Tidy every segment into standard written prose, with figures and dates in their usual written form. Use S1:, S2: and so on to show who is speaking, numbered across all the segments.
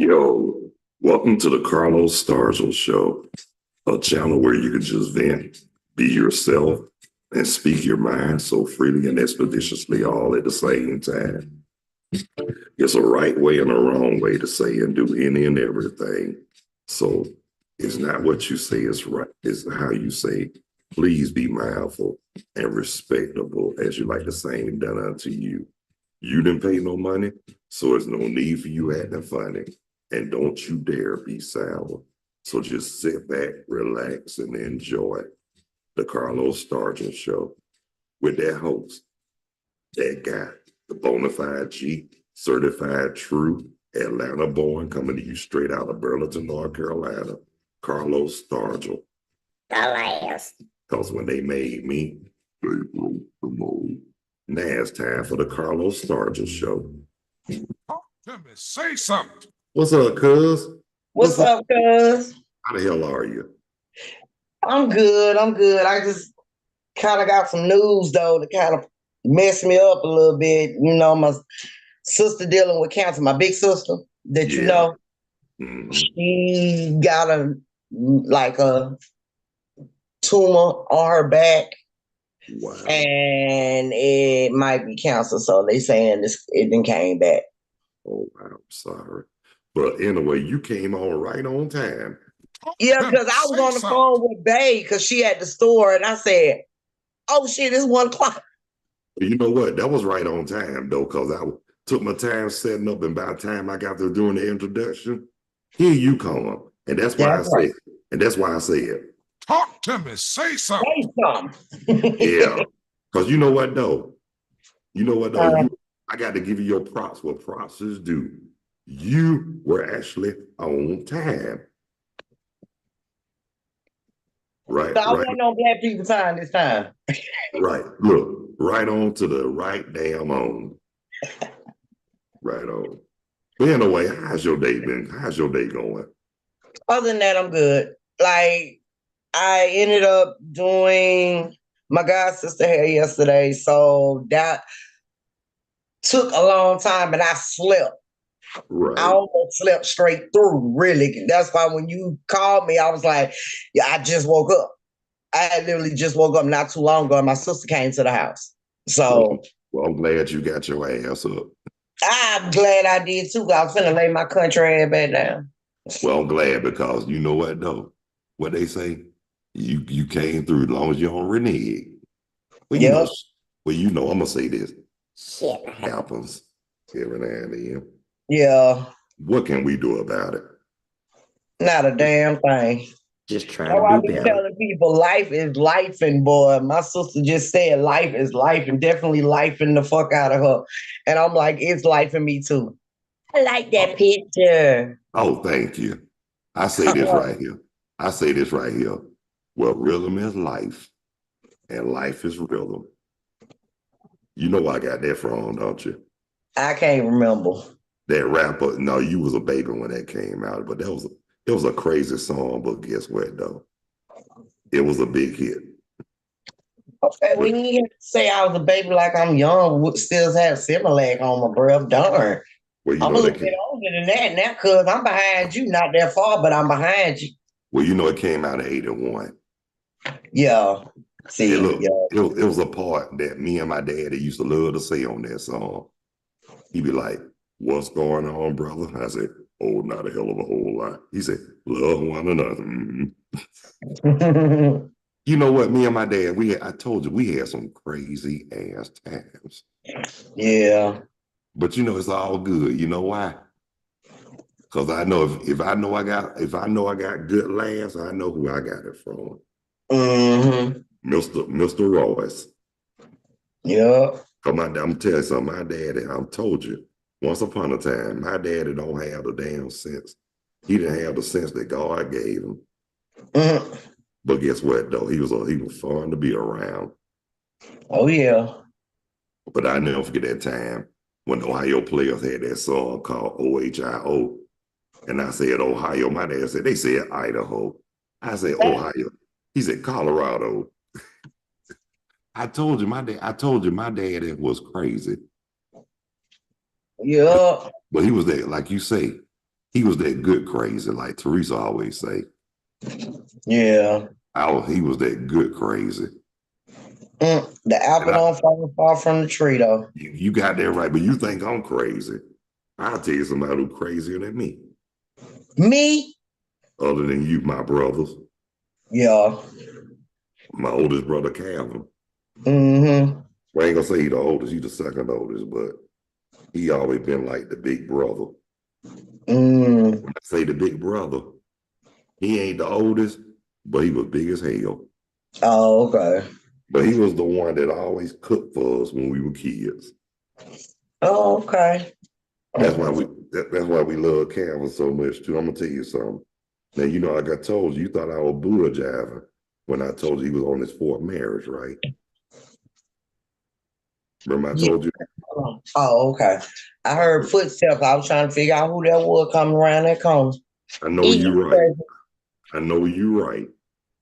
S1: Yo, welcome to the Carlos Stargell Show, a channel where you can just vent, be yourself, and speak your mind so freely and expeditiously all at the same time. It's a right way and a wrong way to say and do any and everything. So it's not what you say is right, it's how you say, please be mindful and respectable as you like the same done unto you. You didn't pay no money, so there's no need for you acting funny. And don't you dare be sour. So just sit back, relax, and enjoy the Carlos Stargell Show with that host, that guy, the bona fide G, certified true, Atlanta born, coming to you straight out of Burlington, North Carolina, Carlos Stargell.
S2: Alas.
S1: Because when they made me, they broke the mold. Now it's time for the Carlos Stargell Show.
S3: Talk to me. Say something.
S1: What's up, cuz?
S2: What's up, cuz?
S1: How the hell are you?
S2: I'm good. I just kind of got some news, though, that kind of messed me up a little bit. You know, my sister dealing with cancer, my big sister that you know, she got a tumor on her back.
S1: Wow.
S2: And it might be cancer. So they saying it then came back.
S1: Oh, I'm sorry. But anyway, you came on right on time.
S2: Yeah, because I was on the phone with Bae because she at the store and I said, oh shit, it's 1 o'clock.
S1: You know what? That was right on time though, because I took my time setting up, and by the time I got to doing the introduction, here you come. And that's why I said,
S3: talk to me, say something.
S2: Say something.
S1: Yeah. Because you know what though? I got to give you your props what props is due. You were actually on time. Right.
S2: So I wasn't on Black People Time this time.
S1: Right. Look, right on to the right damn on. Right on. But anyway, how's your day been? How's your day going?
S2: Other than that, I'm good. Like, I ended up doing my god sister hair yesterday, so that took a long time, and I slept.
S1: Right.
S2: I almost slept straight through, really. That's why when you called me, I was like, yeah, I just woke up. I literally just woke up not too long ago, and my sister came to the house. So,
S1: well, I'm glad you got your ass up.
S2: I'm glad I did too. I was finna lay my country ass back down.
S1: Well, I'm glad because you know what though? What they say, you came through as long as you don't renege. Well, you know, I'm gonna say this. Shit happens every now and then.
S2: Yeah.
S1: What can we do about it?
S2: Not a damn thing.
S1: Just trying to do better.
S2: Telling people life is life, and boy, my sister just said life is life, and definitely lifing the fuck out of her. And I'm like, it's life in me too. I like that picture.
S1: Oh, thank you. I say this right here. Well, rhythm is life, and life is rhythm. You know I got that from, don't you?
S2: I can't remember.
S1: That rapper, no, you was a baby when that came out, but it was a crazy song, but guess what though? It was a big hit.
S2: Okay, when you say I was a baby like I'm young, still have Similac on my breath, darn.
S1: Well, you
S2: I'm
S1: know
S2: a little bit older than that now, cuz I'm behind you, not that far, but I'm behind you.
S1: Well, you know it came out in 81.
S2: Yeah. See,
S1: it was a part that me and my daddy used to love to say on that song. He'd be like, what's going on, brother? I said, oh, not a hell of a whole lot. He said, love one another. You know what? Me and my dad, I told you, we had some crazy ass times.
S2: Yeah.
S1: But you know, it's all good. You know why? Because I know if I know I got good laughs, I know who I got it from.
S2: Mm-hmm.
S1: Mr. Royce.
S2: Yeah.
S1: I'm telling you something, my daddy, I told you, once upon a time, my daddy don't have the damn sense. He didn't have the sense that God gave him. Mm-hmm. But guess what though? He was fun to be around.
S2: Oh yeah.
S1: But I never forget that time when Ohio players had that song called OHIO. And I said Ohio. My dad said, they said Idaho. I said Ohio. He said Colorado. I told you my dad was crazy.
S2: Yeah.
S1: But he was there, like you say, He was that good crazy, like Teresa always say.
S2: Yeah.
S1: He was that good crazy.
S2: The apple don't fall far from the tree, though.
S1: You got that right, but you think I'm crazy. I'll tell you somebody who's crazier than me.
S2: Me?
S1: Other than you, my brothers.
S2: Yeah.
S1: My oldest brother, Calvin.
S2: Mm-hmm.
S1: Well, I ain't gonna say he the oldest, he the second oldest, but he always been like the big brother. When I say the big brother, he ain't the oldest, but he was big as hell.
S2: Oh, okay.
S1: But he was the one that always cooked for us when we were kids.
S2: Oh, okay.
S1: That's why we love Calvin so much too. I'm gonna tell you something. Now you know, like I told you, you thought I was bull jiving when I told you he was on his fourth marriage, right? Remember I told you?
S2: Oh, okay. I heard footsteps. I was trying to figure out who that was coming around that corner.
S1: I know you're right. I know you're right.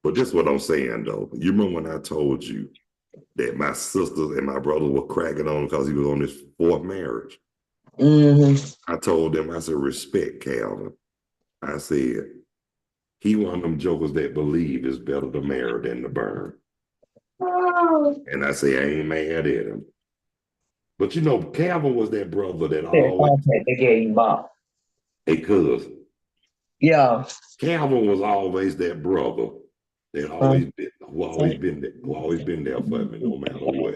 S1: But this is what I'm saying though. You remember when I told you that my sisters and my brother were cracking on because he was on his fourth marriage?
S2: Mm-hmm.
S1: I told them, I said, respect Calvin. I said, he one of them jokers that believe it's better to marry than to burn. And I say, I ain't mad at him. But you know, Calvin was that brother that always,
S2: They gave you Bob.
S1: hey, cuz,
S2: Yeah.
S1: Calvin was always that brother that who always been there for me no matter what.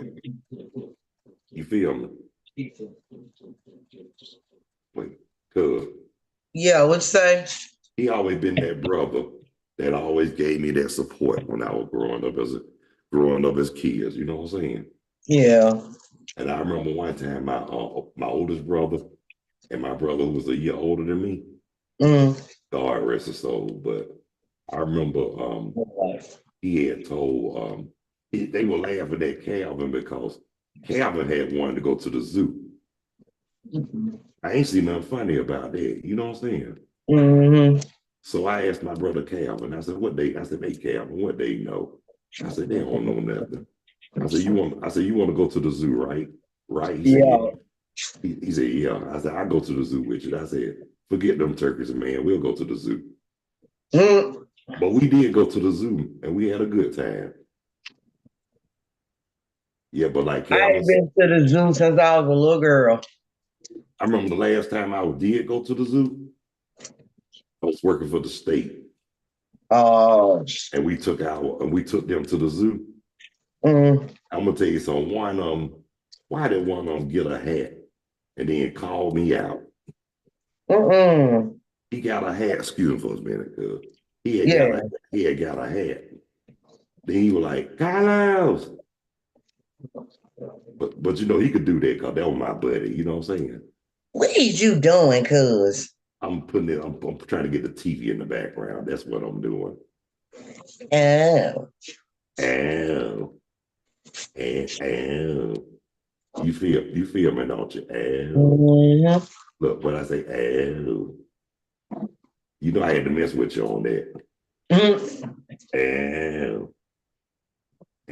S1: You feel me? Wait, cuz.
S2: Yeah, what'd you say?
S1: He always been that brother that always gave me that support when I was growing up as kids. You know what I'm saying?
S2: Yeah.
S1: And I remember one time my oldest brother and my brother who was a year older than me,
S2: Mm.
S1: God rest his soul, but I remember he had told they were laughing at Calvin because Calvin had wanted to go to the zoo. I ain't seen nothing funny about that. You know what I'm saying?
S2: Mm-hmm.
S1: So I asked my brother Calvin, I said, hey Calvin, what they know? I said, they don't know nothing. I said, you want to go to the zoo, right? Right? He said,
S2: Yeah.
S1: yeah. He said, yeah. I said, I'll go to the zoo with you. I said, forget them turkeys, man. We'll go to the zoo.
S2: Mm.
S1: But we did go to the zoo and we had a good time. Yeah, but like
S2: I
S1: Calvin,
S2: ain't been to the zoo since I was a little girl.
S1: I remember the last time I did go to the zoo, I was working for the state.
S2: Oh.
S1: And we took them to the zoo.
S2: Mm.
S1: I'm gonna tell you something. Why did one of them get a hat and then call me out?
S2: Mm-mm.
S1: He got a hat. Excuse me for a minute, cuz
S2: Yeah.
S1: he had got a hat. Then he was like, Carlos. But you know, he could do that because that was my buddy. You know what I'm saying?
S2: What is you doing, cuz?
S1: I'm trying to get the TV in the background. That's what I'm doing.
S2: Oh.
S1: Ow. Ow. You feel me, don't you? Ow.
S2: Mm-hmm.
S1: Look, when I say ow, you know I had to mess with you on that.
S2: Mm-hmm.
S1: Ow.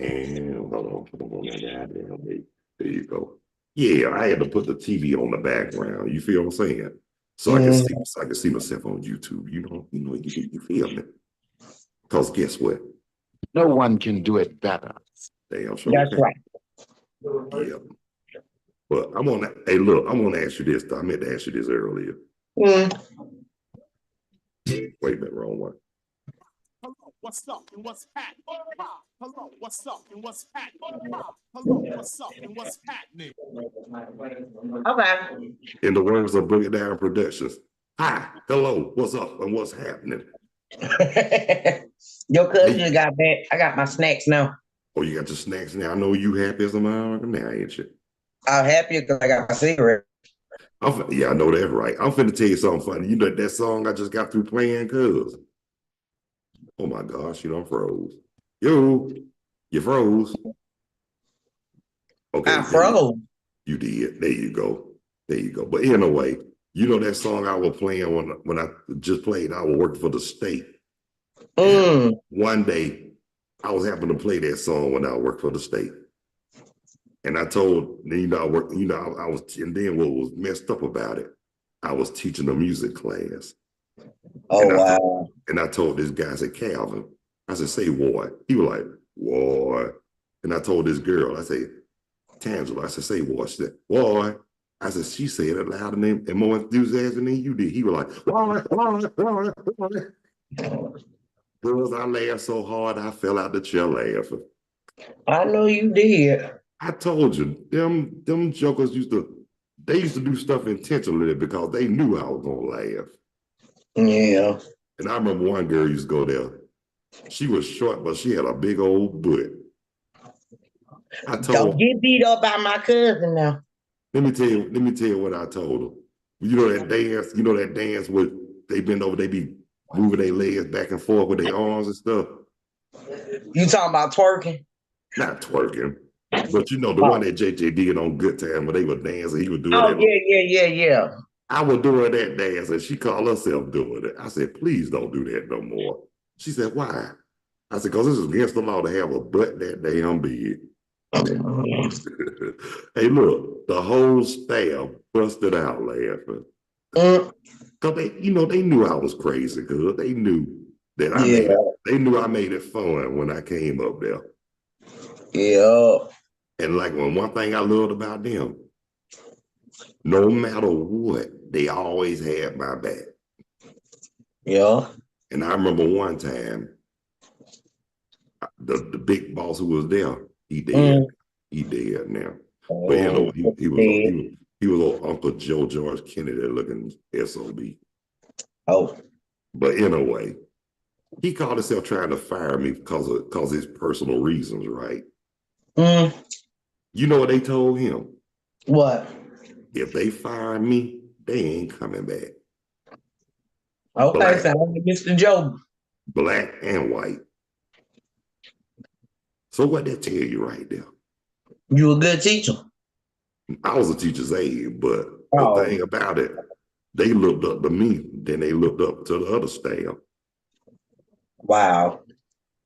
S1: Ow. Hold on. There you go. Yeah, I had to put the TV on the background. You feel what I'm saying? So I can see myself on YouTube. You feel me? Because guess what?
S3: No one can do it better.
S1: Damn sure.
S2: That's right.
S1: Yeah. But I want to, hey, look, I want to ask you this. I meant to ask you this earlier.
S2: Mm.
S1: Wait a minute, wrong one.
S3: Hello, what's up and what's happening? Hello, what's up and what's happening? Hello, what's up and what's happening?
S2: Okay.
S1: In the words of Bring It Down Productions, hi, hello, what's up, and what's happening?
S2: Your cousin
S1: Hey,
S2: got back. I got my snacks now.
S1: oh, you got your snacks now. I know you happy as a man now, ain't you?
S2: I'm happy because I got my cigarette.
S1: Yeah, I know that right. I'm finna tell you something funny. You know that song I just got through playing, cuz? Oh my gosh, you know, I froze. You froze. Okay,
S2: I froze.
S1: you did. There you go. There you go. But anyway, you know that song I was playing when I just played, I was working for the state. And one day I was having to play that song when I worked for the state. And I told, I was, and then what was messed up about it, I was teaching a music class.
S2: Oh, wow.
S1: And I told this guy, I said, Calvin, I said, say what? He was like, what? And I told this girl, I said, Tangela, I said, say what? She said, what? I said, she said it louder and more enthusiastic than you did. He was like, what? Girls, I laughed so hard, I fell out the chair laughing.
S2: I know you did.
S1: I told you, them jokers used to do stuff intentionally because they knew I was gonna laugh.
S2: Yeah.
S1: And I remember one girl used to go there. She was short, but she had a big old butt.
S2: Don't get beat up by my cousin now.
S1: Let me tell you what I told her. You know that dance where they bend over, they be moving their legs back and forth with their arms and stuff.
S2: You talking about twerking?
S1: Not twerking, but you know the one that JJ did on Good Time when they were dancing, he would do it.
S2: Oh, yeah.
S1: I was doing that dance and she called herself doing it. I said, please don't do that no more. She said, why? I said, because this is against the law to have a butt that damn big. Hey, look, the whole staff busted out laughing. Because they knew I was crazy, because they knew that they knew I made it fun when I came up there.
S2: Yeah.
S1: And like one thing I loved about them, no matter what, they always had my back.
S2: Yeah.
S1: And I remember one time, the big boss who was there, he dead. He dead now. But you know, he was old Uncle Joe George Kennedy looking SOB.
S2: Oh.
S1: But anyway, he called himself trying to fire me because of his personal reasons, right? You know what they told him?
S2: What?
S1: If they fire me, they ain't coming back.
S2: Okay, sound like Mr. Joe.
S1: Black and white. So what that tell you right there?
S2: You a good teacher.
S1: I was a teacher's aide, but the thing about it, they looked up to me, then they looked up to the other staff.
S2: Wow.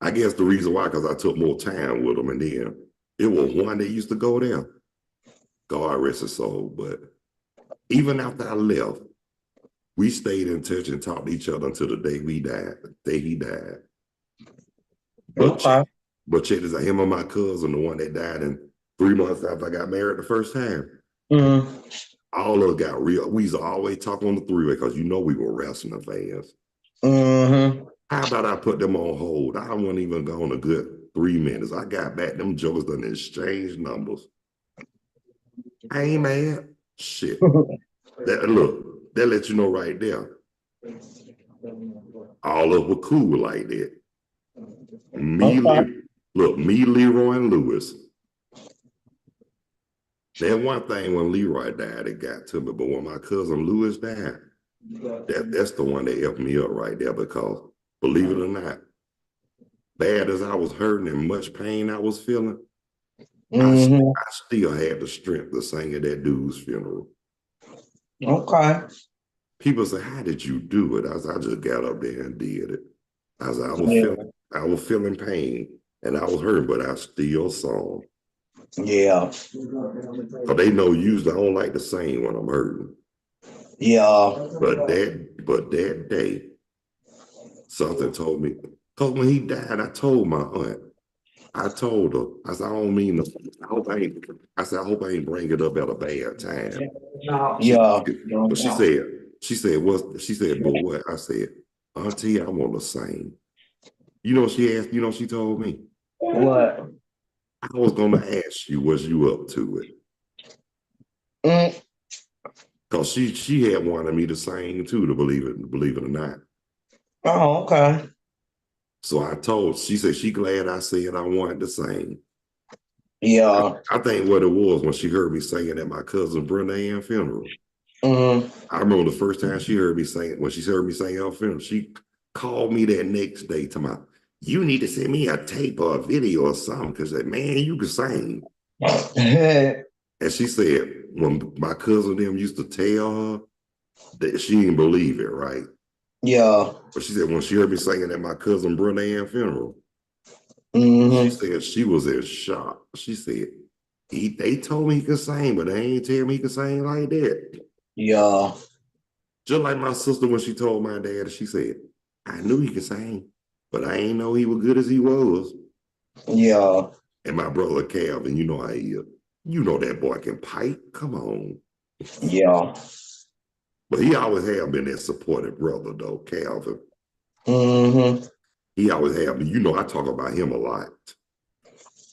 S1: I guess the reason why, because I took more time with them, and then it was one that used to go there. God rest his soul. But even after I left, we stayed in touch and talked to each other until the day we died, the day he died. But check this out, him and my cousin, the one that died in 3 months after I got married the first time. All of us got real. We used to always talk on the three-way because you know we were wrestling fans. How about I put them on hold? I wasn't even gone a good 3 minutes. I got back, them jokers done exchanged numbers. I ain't mad. Shit. That let you know right there. All of us were cool like that. Me, Leroy, and Lewis. That one thing when Leroy died, it got to me. But when my cousin Lewis died, that's the one that helped me up right there, because believe it or not, bad as I was hurting and much pain I was feeling, I still had the strength to sing at that dude's funeral.
S2: Okay.
S1: People say, how did you do it? I just got up there and did it. I was feeling pain and I was hurting, but I still sang.
S2: Yeah.
S1: Because they know usually I don't like to sing when I'm hurting.
S2: Yeah.
S1: But that day, something told me. Because when he died, I told my aunt. I told her, I said, I don't mean to, I hope I ain't bring it up at a bad time.
S2: Yeah.
S1: But she said, but what? I said, Auntie, I want to sing. You know, she asked, she told me.
S2: What?
S1: I was going to ask you, was you up to it? Because she had wanted me to sing too, to believe it or not.
S2: Oh, okay.
S1: So she said she glad I said I wanted to sing.
S2: Yeah.
S1: I think what it was when she heard me singing at my cousin Brenda Ann funeral. I remember the first time she heard me sing, when she heard me sing at her funeral, she called me that next day to my, you need to send me a tape or a video or something, because man, you can sing. And she said, when my cousin them used to tell her that she didn't believe it, right?
S2: Yeah.
S1: But she said when she heard me singing at my cousin Brenda Ann funeral, she said she was in shock. She said, they told me he could sing, but they ain't tell me he could sing like that.
S2: Yeah.
S1: Just like my sister when she told my dad, she said, I knew he could sing, but I ain't know he was good as he was.
S2: Yeah.
S1: And my brother Calvin, you know how he is. You know that boy can pipe. Come on.
S2: Yeah.
S1: But he always have been that supportive brother, though, Calvin.
S2: Mm-hmm.
S1: He always have been. You know, I talk about him a lot.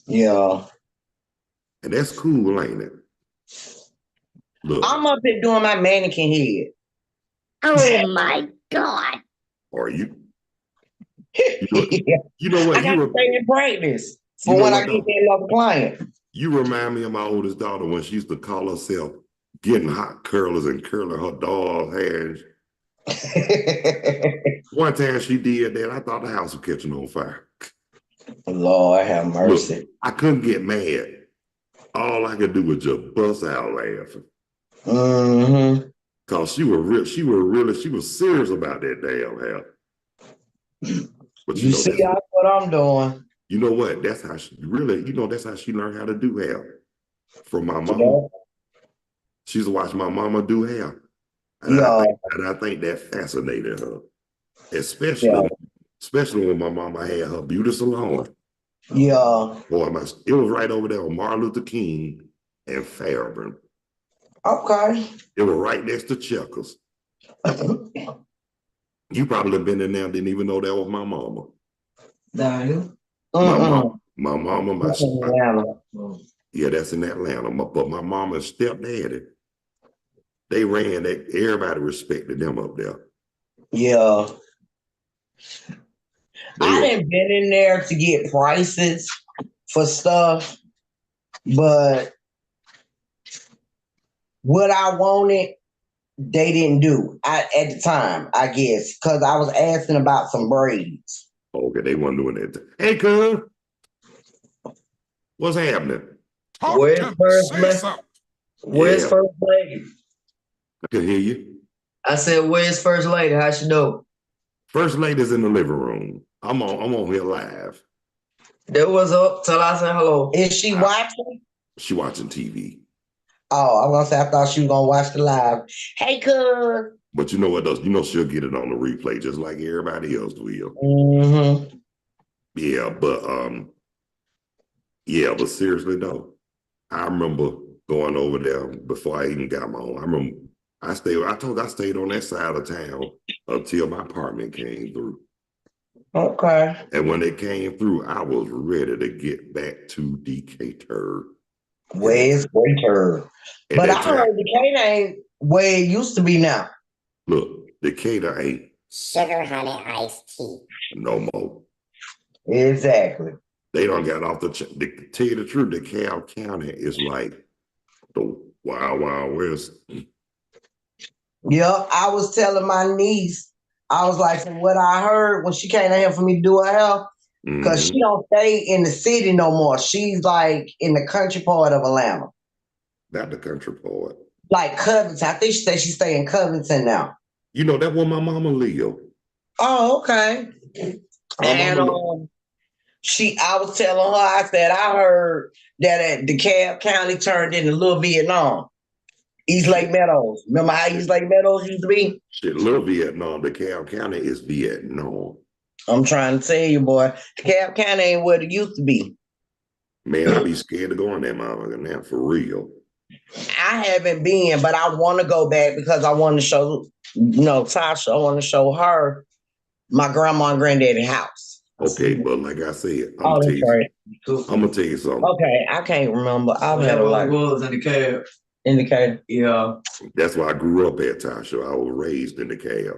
S2: Yeah.
S1: And that's cool, ain't it? Look.
S2: I'm up here doing my mannequin head.
S4: Oh my God.
S1: Are you?
S2: Yeah.
S1: You know what?
S2: I got to stay in practice for
S1: You know
S2: when I
S1: what,
S2: get
S1: though?
S2: that another client.
S1: You remind me of my oldest daughter when she used to call herself getting hot curlers and curling her doll's hair. One time she did that, I thought the house was catching on fire.
S2: Lord have mercy.
S1: Look, I couldn't get mad. All I could do was just bust out laughing.
S2: Mm-hmm.
S1: Cause she was serious about that damn hair. But
S2: You see, that's what I'm doing.
S1: you know what? That's how she really, that's how she learned how to do hair. From my mama.
S2: Yeah.
S1: She used to watch my mama do hair. And I think that fascinated her. Especially when my mama had her beauty salon.
S2: Yeah.
S1: Boy, it was right over there on Martin Luther King and Fairburn.
S2: Okay.
S1: It was right next to Checkers. You probably been in there and didn't even know that was my mama. My mama, yeah, that's in Atlanta. But my mama and stepdaddy, they ran that. Everybody respected them up there.
S2: Yeah. I didn't been in there to get prices for stuff, but what I wanted, they didn't do at the time, I guess, because I was asking about some braids.
S1: Okay, they weren't doing that. Hey, cuz, what's happening?
S2: Where's first lady? Where's first lady?
S1: I can hear you.
S2: I said, "Where's first lady? How she know?"
S1: First lady's in the living room. I'm on here live.
S2: That was up till I said hello. Is she watching?
S1: She watching TV.
S2: Oh, I was gonna say I thought she was gonna watch the live. Hey, cuz.
S1: But you know what does? You know she'll get it on the replay just like everybody else will.
S2: Mm-hmm.
S1: But seriously though, I remember going over there before I even got my own. I remember I stayed on that side of town until my apartment came through.
S2: Okay.
S1: And when it came through, I was ready to get back to Decatur.
S2: Where's Decatur? But I heard Decatur ain't where it used to be now.
S1: Look, Decatur ain't
S4: sugar honey iced tea
S1: no more.
S2: Exactly.
S1: They don't get off to tell you the truth, DeKalb County is like the Wild Wild West.
S2: Yeah, I was telling my niece, I was like, from what I heard when she came down here for me to do her hair, because she don't stay in the city no more. She's like in the country part of Atlanta.
S1: Not the country part.
S2: Like Covington. I think she said she stay in Covington now.
S1: You know, that's where my mama live.
S2: Oh, okay. And I was telling her, I said, I heard that at DeKalb County turned into Little Vietnam. East Lake Meadows. Remember how East Lake Meadows used to be?
S1: Shit, Little Vietnam. DeKalb County is Vietnam.
S2: I'm trying to tell you, boy. DeKalb County ain't what it used to be.
S1: Man, I be scared to go in that motherfucker now, for real.
S2: I haven't been, but I want to go back because I want to show, Tasha, I want to show her my grandma and granddaddy house.
S1: Okay, but like I said, I'm gonna tell you something.
S2: Okay, I can't remember. I've had a lot. Was in the cab. In the cab. Yeah.
S1: That's why I grew up at Tasha. I was raised in the cab.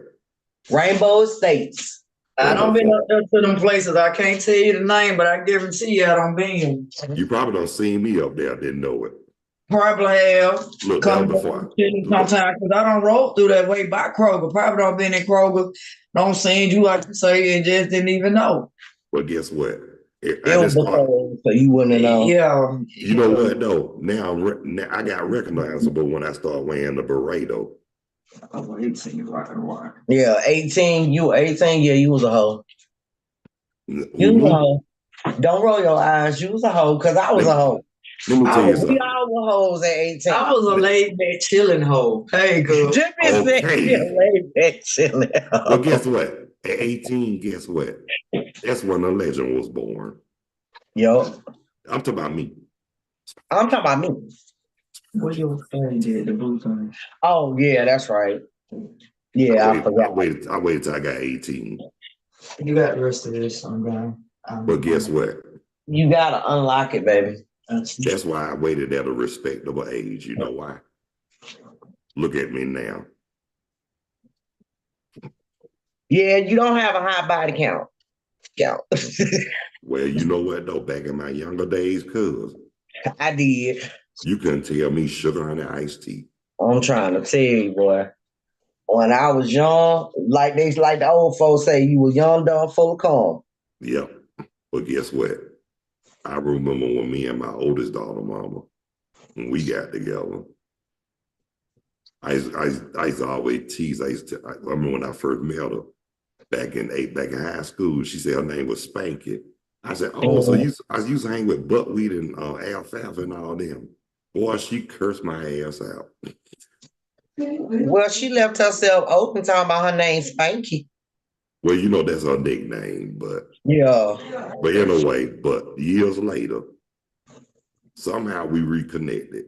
S2: Rainbow Estates. I don't been up there to them places. I can't tell you the name, but I guarantee you I don't been.
S1: You probably don't see me up there. Didn't know it.
S2: Probably have.
S1: Look, down before.
S2: Sometimes, because I don't roll through that way by Kroger. Probably don't been in Kroger. Don't seen you like to say and just didn't even know.
S1: But guess what?
S2: So you wouldn't know. Yeah.
S1: You know what though? Now I got recognizable when I start wearing the beret though.
S2: I was 18, right and right. Yeah, 18. You 18. Yeah, you was a hoe. You was a hoe. Don't roll your eyes. You was a hoe because I was a hoe.
S1: Let me tell you something.
S2: We all were hoes at 18.
S5: I was a laid back chilling hoe. Hey, girl.
S2: Just be
S1: Okay.
S2: laid back chilling.
S1: Well, guess what? At 18, guess what? That's when the legend was born.
S2: Yo,
S1: I'm talking about me.
S2: I'm talking about me.
S5: What your thing did, the blue thing?
S2: Oh yeah, that's right. Yeah, I forgot.
S1: I waited till I got 18.
S5: You got the rest of this. I'm down.
S1: But guess what?
S2: You gotta unlock it, baby.
S1: That's why I waited at a respectable age. You know why? Look at me now.
S2: Yeah, you don't have a high body count.
S1: Well, you know what though? Back in my younger days, cuz
S2: I did.
S1: you couldn't tell me sugar honey iced tea.
S2: I'm trying to tell you, boy. When I was young, like the old folks say, you were young, dumb, full of calm.
S1: Yep. But guess what? I remember when me and my oldest daughter, mama, when we got together, I used to always tease. I remember when I first met her back in high school. She said her name was Spanky. I said, "Oh, so I used to hang with buckwheat and alfalfa and all them." Boy, she cursed my ass out.
S2: Well, she left herself open talking about her name Spanky.
S1: Well, you know that's her nickname, but
S2: Yeah.
S1: but anyway, but years later, somehow we reconnected.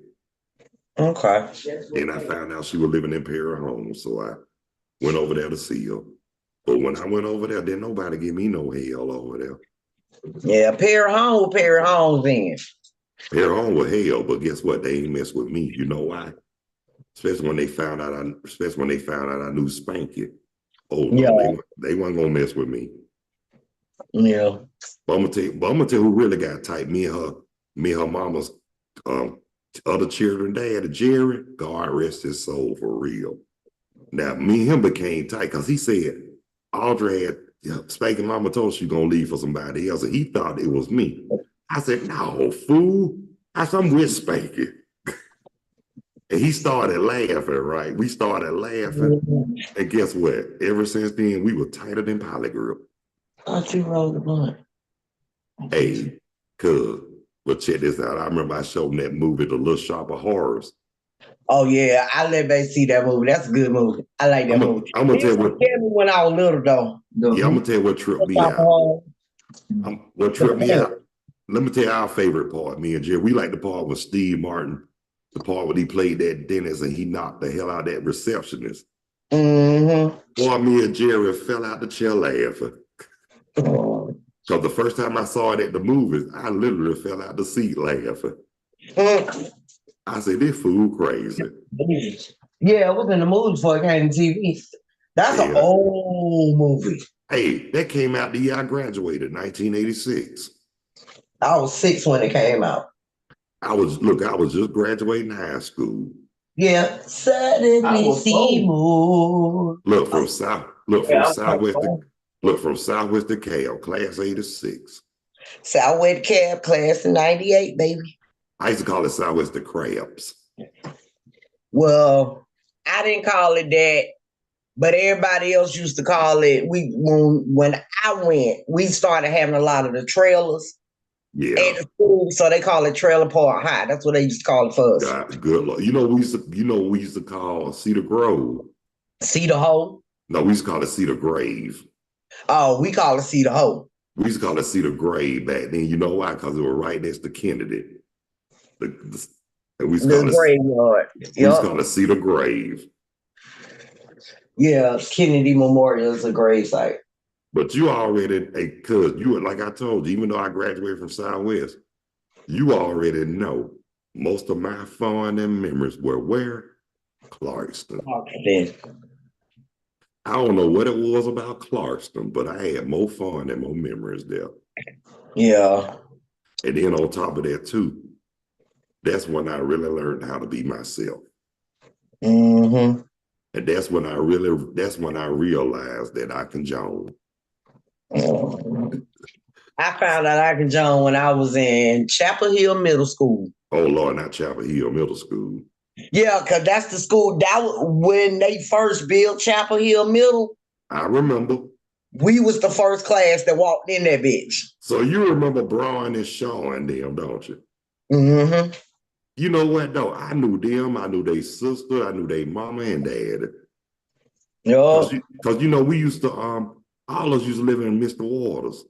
S2: Okay.
S1: And I found out she was living in Perry Homes, so I went over there to see her. But when I went over there, didn't nobody give me no hell over there.
S2: Yeah, Perry Homes then.
S1: Perry Home was hell, but guess what? They ain't mess with me. You know why? Especially when they found out I knew Spanky. Oh no,
S2: Yeah.
S1: they weren't gonna mess with me.
S2: Yeah.
S1: But I'm gonna tell you who really got tight. Me and her mama's other children, dad, Jerry, God rest his soul for real. Now, me and him became tight because he said Audrey had Spanky mama told she gonna leave for somebody else, and he thought it was me. I said, "No, fool." I said, "I'm with Spanky." And he started laughing, right? We started laughing. And guess what? Ever since then, we were tighter than Polygrip.
S2: Thought you rolled the blunt.
S1: Hey, cuz, but check this out. I remember I showed him that movie, The Little Shop of Horrors.
S2: Oh yeah, I let baby see that movie. That's a good movie. I like that movie.
S1: I'm gonna tell you what.
S2: Scared me when I was little though.
S1: Yeah, I'm gonna tell you what tripped me out. What tripped me out. Let me tell you our favorite part. Me and Jerry, we like the part with Steve Martin. The part when he played that dentist and he knocked the hell out of that receptionist.
S2: Mm-hmm.
S1: Boy, me and Jerry fell out the chair laughing. Because the first time I saw it at the movies, I literally fell out the seat laughing. I said, "This fool crazy."
S2: Yeah, it was in the movie before it came to TV. That's an old movie.
S1: Hey, that came out the year I graduated, 1986.
S2: I was 6 when it came out.
S1: I was just graduating high school.
S2: Yeah. Suddenly Seymour.
S1: Look from Southwest DeKalb, class 86.
S2: Southwest Cab class of 98, baby.
S1: I used to call it Southwest the Crabs.
S2: Well, I didn't call it that, but everybody else used to call it. When I went, we started having a lot of the trailers.
S1: Yeah.
S2: At the school, so they call it Trailer Park High. That's what they used to call it for us.
S1: God, good Lord. You know we used to call Cedar Grove.
S2: Cedar Hole?
S1: No, we used to call it Cedar Grave.
S2: Oh, we call it Cedar Hole.
S1: We used to call it Cedar Grave back then. You know why? Because it was right next to Kennedy. And we used to call
S2: graveyard.
S1: We used to call it Cedar Grave.
S2: Yeah, Kennedy Memorial is a grave site.
S1: But you already, because you, like I told you, even though I graduated from Southwest, you already know most of my fun and memories were where? Clarkston. I don't know what it was about Clarkston, but I had more fun and more memories there.
S2: Yeah.
S1: And then on top of that too, that's when I really learned how to be myself.
S2: Mm-hmm.
S1: And that's when I realized that I can Joan.
S2: I found out I can Joan when I was in Chapel Hill Middle School.
S1: Oh Lord, not Chapel Hill Middle School.
S2: Yeah, because that's the school that when they first built Chapel Hill Middle.
S1: I remember.
S2: We was the first class that walked in that bitch.
S1: So you remember Brian and Sean them, don't you?
S2: Mm-hmm.
S1: You know what though? I knew them, I knew their sister, I knew their mama and dad.
S2: Yup.
S1: Cause you know, we used to all of us used to live in Mr. Waters.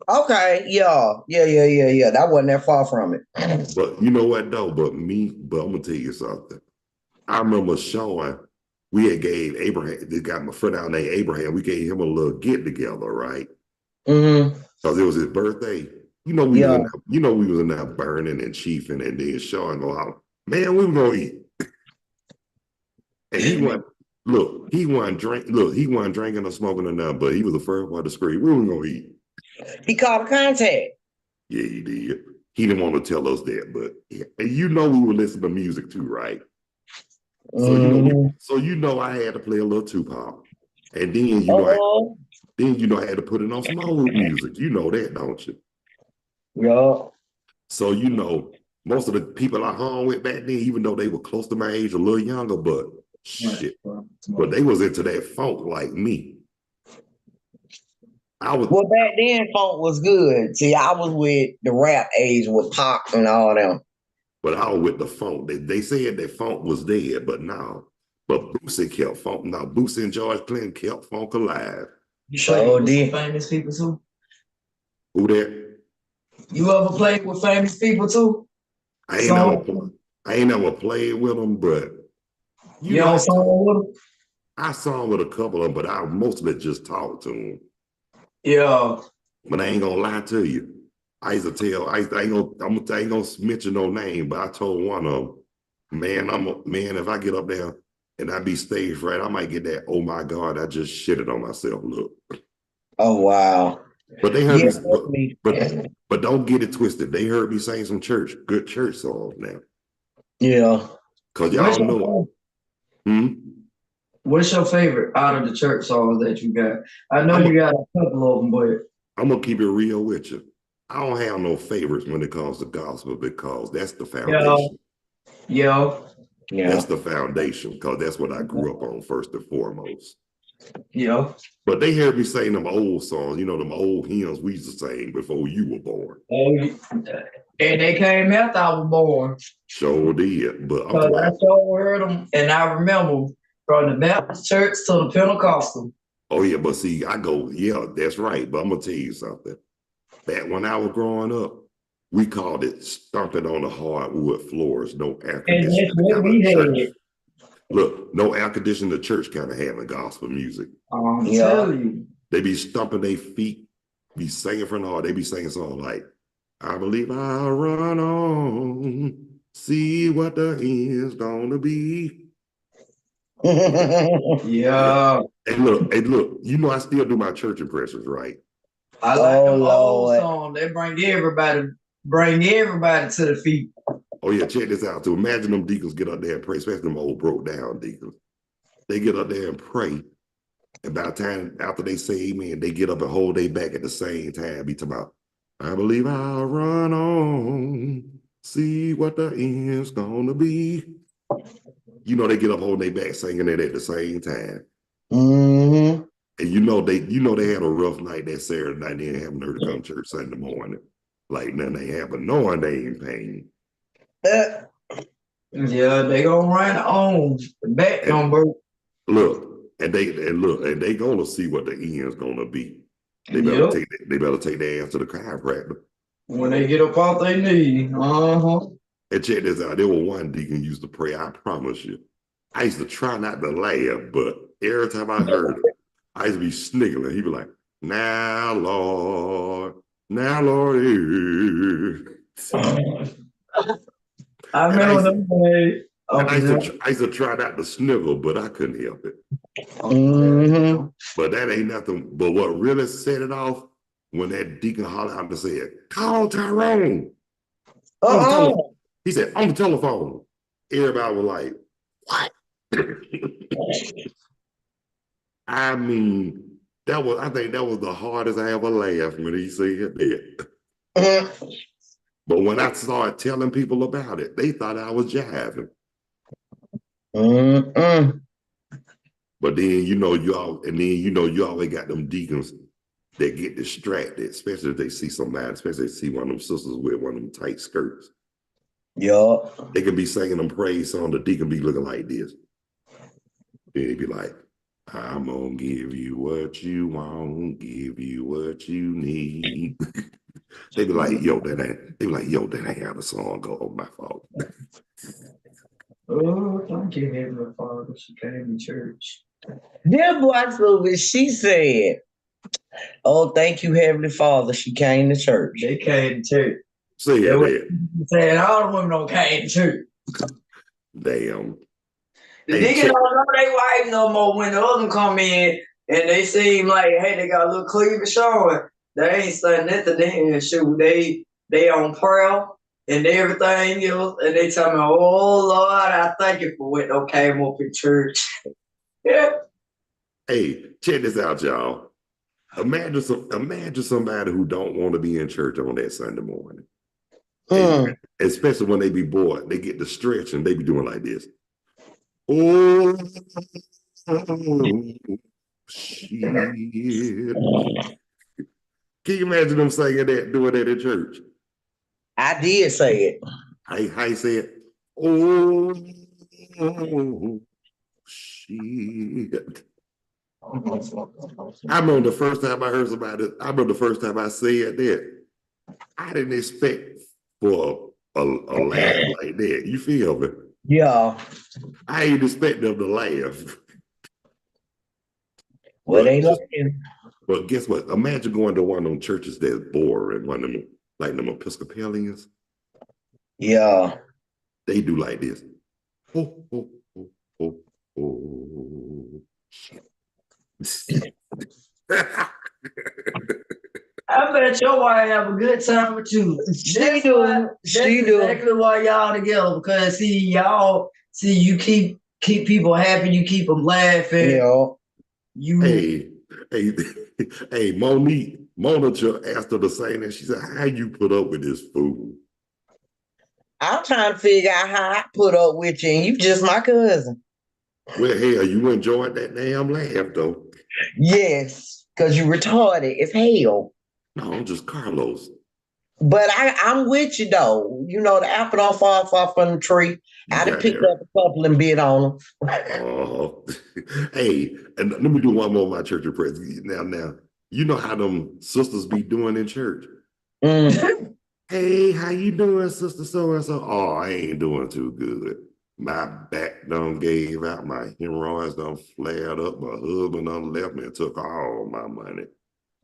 S2: Okay, yeah. Yeah. That wasn't that far from it.
S1: But you know what though? But I'm gonna tell you something. I remember showing we had gave Abraham, they got my friend out named Abraham, we gave him a little get together, right?
S2: Mm-hmm.
S1: Because it was his birthday.
S2: Yeah.
S1: We was in there burning and chiefing and then showing go out. Man, we were gonna eat. And he wasn't drinking or smoking or nothing, but he was the first one to scream, we were gonna eat.
S2: He called a contact.
S1: Yeah, he did. He didn't want to tell us that, but and you know we would listen to music too, right?
S2: Mm-hmm.
S1: So I had to play a little Tupac. And then
S2: Uh-oh.
S1: I had to put it on some old music. You know that, don't you?
S2: Yeah.
S1: So most of the people I hung with back then, even though they were close to my age, a little younger, but shit. But they was into that funk like me. I was
S2: Well, back then, funk was good. See, I was with the rap age with Pac and all them.
S1: But I was with the funk. They said that funk was dead, but no. But Boosie kept funk. Now Boosie and George Clinton kept funk alive.
S5: You
S2: Sure
S5: played with
S2: did.
S5: some famous people too?
S1: Who that?
S5: You ever played with famous people too?
S1: I
S5: Song?
S1: ain't never played with them, but
S5: You don't song with them?
S1: I sung with a couple of them, but I mostly just talked to them.
S5: Yeah.
S1: But I ain't gonna lie to you. I used to tell, I ain't gonna mention no name, but I told one of them, man, if I get up there and I be stage right, I might get that, oh my God, I just shitted on myself look.
S2: Oh, wow.
S1: But they heard
S2: Yeah,
S1: me, but don't get it twisted. They heard me sing some good church songs now.
S2: yeah.
S1: Cause y'all know.
S5: What's your favorite out of the church songs that you got? I know you got a couple of them, but
S1: I'm gonna keep it real with you. I don't have no favorites when it comes to gospel because that's the foundation.
S5: yeah.
S1: That's the foundation because that's what I grew up on first and foremost.
S5: Yeah.
S1: But they heard me sing them old songs, them old hymns we used to sing before you were born.
S5: And they came after I was born.
S1: Sure did. But
S5: I sure heard them, and I remember from the Baptist church to the Pentecostal.
S1: Oh yeah, but see, yeah, that's right. But I'm gonna tell you something. Back when I was growing up, we called it stomping on the hardwood floors, no air conditioning. Look, no air conditioning. The church kind of having gospel music.
S5: I'm telling you.
S1: They be stomping their feet, be singing from the heart. They be singing songs like, I believe I'll run on, see what the end's gonna be.
S5: Yeah.
S1: And look, I still do my church impressions, right?
S5: I like them old songs. They bring everybody to the feet.
S1: Oh yeah, check this out too. Imagine them deacons get up there and pray, especially them old broke down deacons. They get up there and pray. And by the time after they say amen, they get up and hold their back at the same time. Be talking about, I believe I'll run on, see what the end's gonna be. They get up holding their back, singing it at the same time.
S2: Mm-hmm.
S1: And they had a rough night that Saturday night. They didn't have nerve to come to church Sunday morning. Like nothing ain't happened, knowing they in pain.
S5: Yeah, they gonna run on the back number.
S1: Look, and they gonna see what the end's gonna be. They better take their ass to the chiropractor.
S5: When they get up off their knee.
S1: And check this out. There was one deacon used to pray, I promise you. I used to try not to laugh, but every time I heard it, I used to be sniggling. He'd be like, now, Lord.
S5: I remember them days.
S1: I used to try not to sniggle, but I couldn't help it.
S2: Mm-hmm.
S1: But that ain't nothing. But what really set it off when that deacon hollered out and said, call Tyrone. He said, on the telephone. Everybody was like, what? I mean, I think that was the hardest I ever laughed when he said that. But when I started telling people about it, they thought I was jiving. But then, you always got them deacons that get distracted, especially if they see somebody, especially if they see one of them sisters with one of them tight skirts.
S2: Yup.
S1: They can be singing them praise songs. The deacon be looking like this. Then he be like, I'm gonna give you what you want, give you what you need. They be like, yo, that ain't how the song go. Oh, my fault.
S5: Oh, thank you, Heavenly Father. She came to church.
S2: That boy movie, she said, oh, thank you, Heavenly Father. She came to church.
S5: They came to church.
S1: Say
S5: They were
S1: that.
S5: saying all the women don't came to church.
S1: Damn.
S5: The
S1: Hey,
S5: niggas
S1: check.
S5: don't know they wife no more when the other come in and they seem like, hey, they got a little cleavage showing. They ain't saying nothing. They ain't shoot. They on prayer and everything else, and they tell me, oh Lord, I thank you for what they came up in church. Yeah.
S1: Hey, check this out, y'all. Imagine somebody who don't want to be in church on that Sunday morning. And especially when they be bored, they get to stretch and they be doing like this. Oh, shit. Can you imagine them saying that, doing that in church?
S2: I did say it.
S1: How you say it? Oh, shit. I remember the first time I heard somebody, I remember the first time I said that. I didn't expect for a laugh like that. You feel me?
S2: Yeah.
S1: I ain't expect them to laugh.
S2: Well, they looking.
S1: But guess what? Imagine going to one of them churches that's boring, one of them, like them Episcopalians.
S2: Yeah.
S1: They do like this. Oh, oh, oh, oh, oh. Shit.
S5: I bet your wife have a good time with you.
S2: She do. She do.
S5: Exactly why y'all together, because you keep people happy, you keep them laughing.
S2: Yeah.
S1: Hey, Mona just asked her the same thing. She said, how you put up with this fool?
S2: I'm trying to figure out how I put up with you, and you just my cousin.
S1: Well, hell, you enjoyed that damn laugh, though.
S2: Yes, because you retarded as hell.
S1: No, I'm just Carlos.
S2: But I'm with you though. You know, the apple don't fall far from the tree. I done picked up a couple and bit on them.
S1: Hey, and let me do one more of my church of praise. Now, you know how them sisters be doing in church. Hey, how you doing, sister so-and-so? Oh, I ain't doing too good. My back done gave out, my hemorrhoids done flared up, my husband done left me and took all my money.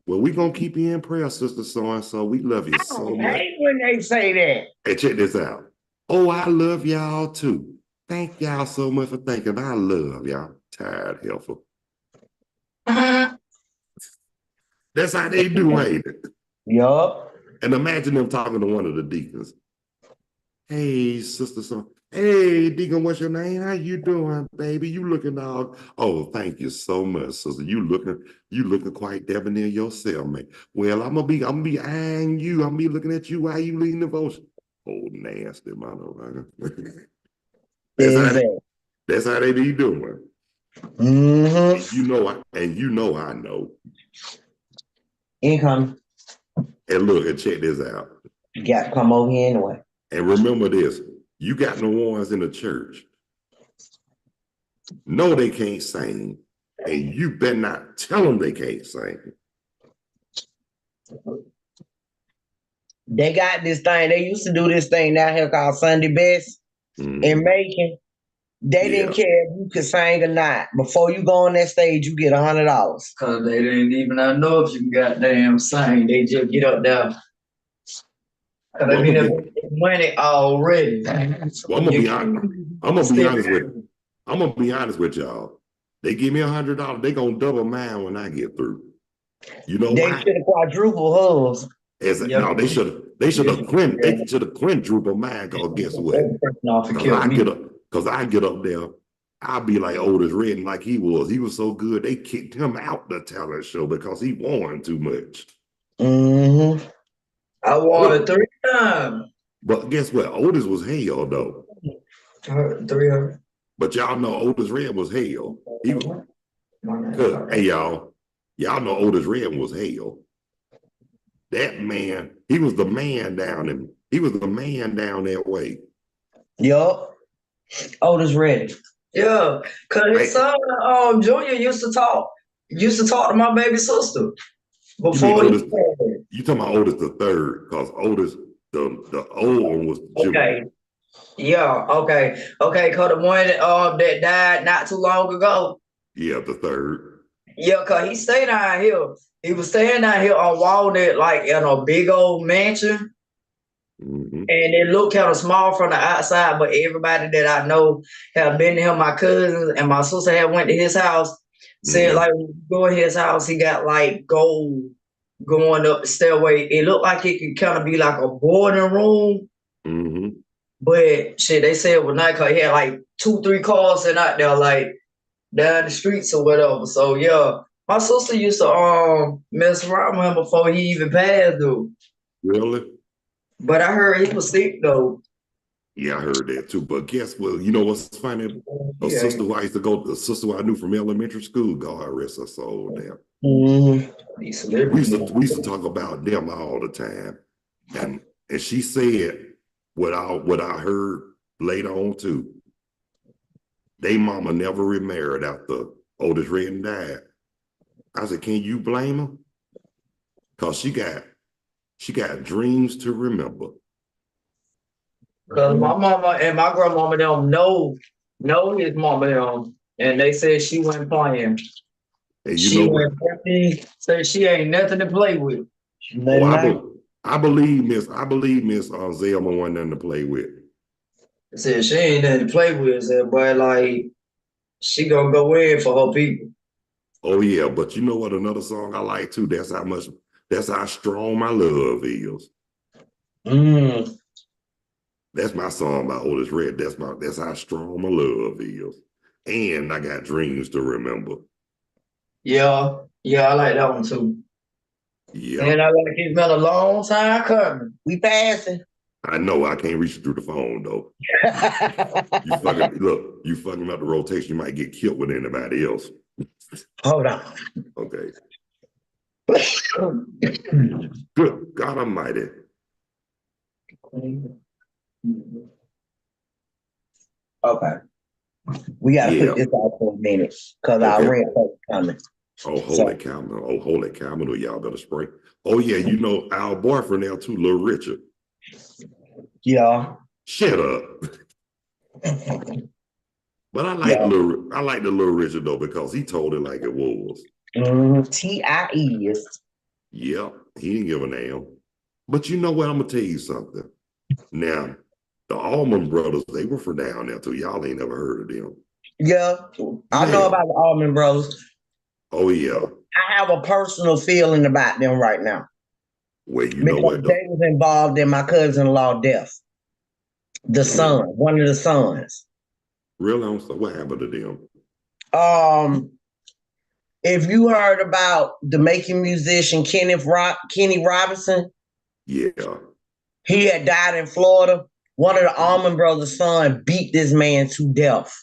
S1: Well, we gonna keep you in prayer, sister so-and-so. We love you so much.
S2: I hate when they say that.
S1: Hey, check this out. Oh, I love y'all too. Thank y'all so much for thinking I love y'all. Tired, helpful. That's how they do, ain't it?
S2: Yup.
S1: And imagine them talking to one of the deacons. Hey, sister, so hey, deacon, what's your name? How you doing, baby? You looking all, oh, thank you so much, sister. You looking quite debonair yourself, man. Well, I'm gonna be eyeing you. I'm gonna be looking at you while you leading devotion. Oh, nasty motherfucker. That's how they be doing.
S2: Mm-hmm.
S1: You know I know.
S2: Income.
S1: And look, and check this out.
S2: You got to come over here anyway.
S1: And remember this, you got no ones in the church. No, they can't sing. And you better not tell them they can't sing.
S2: They got this thing. They used to do this thing down here called Sunday Best in Macon. They didn't care if you could sing or not. Before you go on that stage, you get $100.
S5: Because they didn't even know if you can goddamn sing. They just get up there. Because they be there money already.
S1: Well, I'm gonna be honest with y'all. They give me $100, they gonna double mine when I get through. You know
S2: they
S1: why?
S2: Should have quadruple hers.
S1: No, they should have quadrupled mine, because guess what? Because I get up there, I'll be like Otis Redding like he was. He was so good, they kicked him out the talent show because he won too much.
S2: Mm-hmm.
S5: I won it 3 times.
S1: But guess what? Otis was hell, though.
S5: 300.
S1: But y'all know Otis Redding was hell. Hey, y'all know Otis Redding was hell. That man, he was the man down that way.
S2: Yup. Otis ready.
S5: Yeah, cause his son, Junior used to talk to my baby sister
S1: You mean
S5: before he
S1: Otis?
S5: passed.
S1: You talking about Otis the third? Because Otis, the old one was Junior.
S5: Okay. Yeah, okay, cause the one that died not too long ago.
S1: Yeah, the third.
S5: Yeah, cause he stayed down here. He was staying down here on Walnut, like in a big old mansion.
S1: Mm-hmm.
S5: And it looked kind of small from the outside, but everybody that I know have been to him, my cousins and my sister had went to his house, said
S1: Mm-hmm.
S5: like when you go in his house, he got like gold going up the stairway. It looked like it could kind of be like a boarding room.
S1: Mm-hmm.
S5: But shit, they said when night, cause he had like 2-3 cars sitting out there, like down the streets or whatever. So yeah, my sister used to mess around with him before he even passed, dude.
S1: Really?
S5: But I heard he was sick though.
S1: Yeah, I heard that too. But guess what? You know what's funny? A
S5: Yeah.
S1: sister who I used to go, the sister who I knew from elementary school, God rest her soul, damn.
S5: These
S1: We
S5: celebrities.
S1: used to talk about them all the time. And she said what I heard later on too. They mama never remarried after Otis Redding died. I said, can you blame her? Because she got dreams to remember.
S5: Cause my mama and my grandmama them know his mama them, and they said she wasn't playing.
S1: And you
S5: She
S1: know what?
S5: said she ain't nothing to play with.
S1: Oh, I believe Miss Zelma wasn't nothing to play with.
S5: Said she ain't nothing to play with. Said, but like she gonna go in for her people.
S1: Oh yeah, but you know what? Another song I like too. That's how strong my love is. That's my song by Otis Red. That's how strong my love is. And I got dreams to remember.
S5: Yeah, I like that one too.
S1: Yeah.
S5: And I like it's been a long time coming.
S2: We passing.
S1: I know I can't reach it through the phone though. You fucking up the rotation, you might get killed with anybody else.
S2: Hold on.
S1: Okay. Good God Almighty.
S2: Okay. We gotta
S1: Yeah.
S2: put this out for a minute because our
S1: Okay.
S2: rent is coming.
S1: Oh, holy cow, y'all better spray. Oh, yeah, you know our boyfriend now too, Little Richard.
S2: Yeah.
S1: Shut up. But I like the Little Richard though, because he told it like it was.
S2: TIEs.
S1: Yeah, he didn't give a damn. But you know what? I'm gonna tell you something. Now, the Allman Brothers, they were from down there too. Y'all ain't never heard of them.
S2: Yeah. I know about the Allman Brothers.
S1: Oh, yeah.
S2: I have a personal feeling about them right now.
S1: Well, you know what?
S2: They was involved in my cousin-in-law death. The son, one of the sons.
S1: Really? So what happened to them?
S2: If you heard about the making musician Kenny Robinson,
S1: yeah,
S2: he had died in Florida. One of the Allman Brothers' son beat this man to death.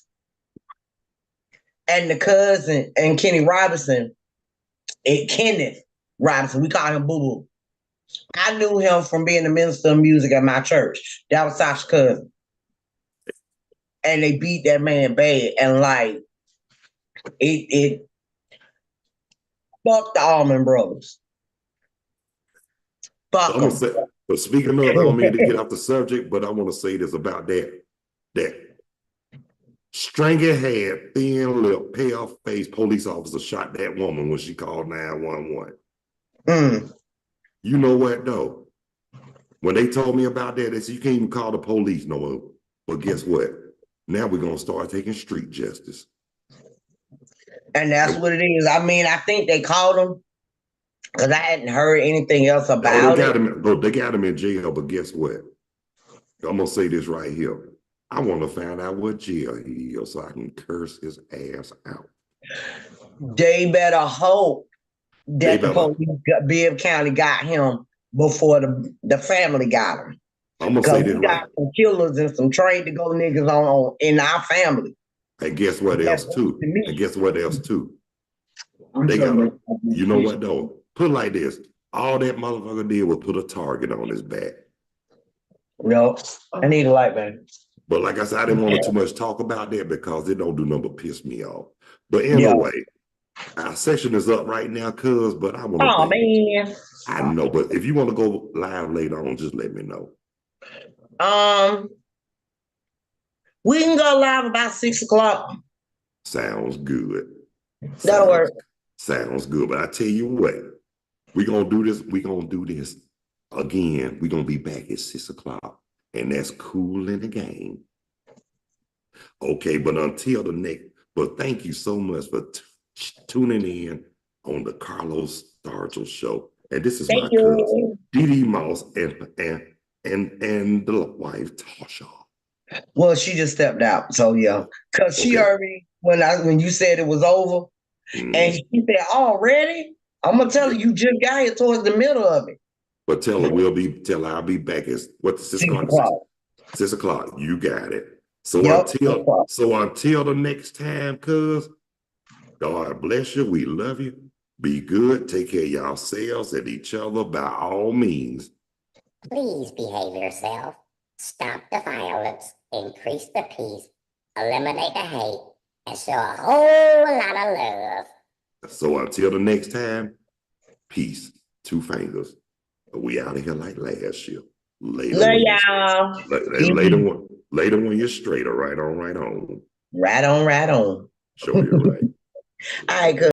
S2: And the cousin and Kenny Robinson, Kenneth Robinson, we call him Boo Boo. I knew him from being the minister of music at my church. That was Sasha's cousin. And they beat that man bad. And like, it fucked the Allman Brothers. Fuck them.
S1: But speaking of, I don't mean to get off the subject, but I want to say this about that Stranger head, thin lip, pale face police officer shot that woman when she called 911. You know what though? When they told me about that, they said you can't even call the police no more. But guess what? Now we're gonna start taking street justice.
S2: And that's what it is. I mean, I think they called him because I hadn't heard anything else about it.
S1: They got him in jail, but guess what? I'm gonna say this right here. I want to find out what jail he is so I can curse his ass out.
S2: They better hope that the police, Bibb County, got him before the family got him.
S1: I'm gonna say this
S2: we got some killers and some trained to go niggas on in our family.
S1: And guess what else too? They got you know what though? Put it like this. All that motherfucker did was put a target on his back.
S2: No, I need a light, man.
S1: But like I said, I didn't want to too much talk about that because it don't do nothing but piss me off. But
S2: Yeah.
S1: anyway, our session is up right now, cuz, but I want to
S2: Oh man.
S1: I know, but if you want to go live later on, just let me know.
S2: We can go live about 6 o'clock.
S1: Sounds good.
S2: That'll work.
S1: Sounds good. But I tell you what, we're gonna do this. We're gonna do this again. We're gonna be back at 6 o'clock. And that's cool in the game. Okay, but until the next, but thank you so much for tuning in on the Carlos Stargell Show. And this is
S2: Thank
S1: my
S2: you.
S1: cousin, Dee Moss, and the wife, Tasha.
S2: Well, she just stepped out, so yeah, because she
S1: Okay.
S2: heard me when you said it was over, and she said, "Already?" I'm gonna tell her you just got here towards the middle of it.
S1: But tell her I'll be back at 6 o'clock. 6 o'clock. You got it. So
S2: Yep.
S1: until the next time, cuz, God bless you. We love you. Be good. Take care of yourselves and each other by all means.
S4: Please behave yourself. Stop the violence. Increase the peace. Eliminate the hate. And show a whole lot of love.
S1: So until the next time, peace. 2 fingers. We out of here like last year.
S2: Love y'all.
S1: Later when you're straight, right on.
S2: Right on.
S1: Show you right.
S2: All right, good.